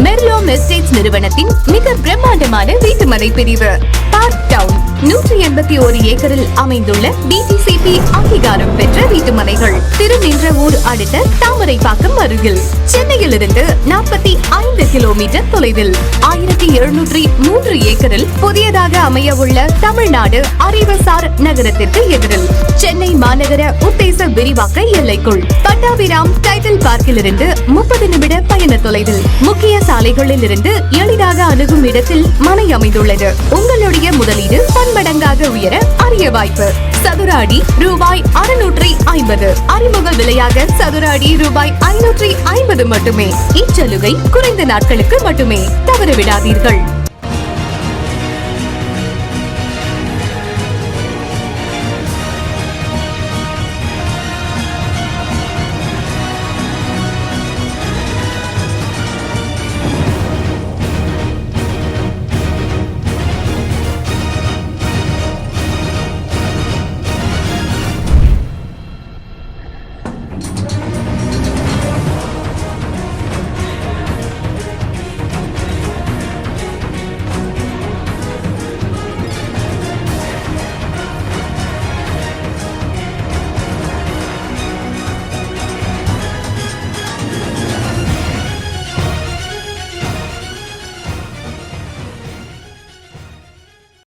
மெர்லோம் estates நிறுவனத்தின் மிக பிரம்மாண்டமான வீட்டுமனை பிரிவு பார்க் டவுன் 181 ஏக்கரில் அமைந்துள்ள டிடிசிபி அங்கீகாரம் பெற்ற வீட்டுமனைகள் திருநின்றவூர் அடுத்த தாமரைப்பாக்கம் அருகில் சென்னையிலிருந்து 45 கிலோமீட்டர் தொலைவில் 1703 ஏக்கரில் புதியதாக அமைய உள்ள தமிழ்நாடு அறிவுசார் நகரத்திற்கு எதிரில் சென்னை மாநகர உத்தேச விரிவாக்க எல்லைக்குள் பட்டாபிராம் டைட்டில் பார்க்கிலிருந்து 30 நிமிட பயண தொலைவில் முக்கிய சாலைகளில் இருந்து எளிதாக அணுகும் இடத்தில் மனை அமைந்துள்ளது. உங்களுடைய முதலீடு பன்மடங்காக உயர அரிய வாய்ப்பு. சதுர அடி ரூபாய் 650, அறிமுக விலையாக சதுர அடி ரூபாய் 550 மட்டுமே. இச்சலுகை குறைந்த நாட்களுக்கு மட்டுமே, தவறவிடாதீர்கள்.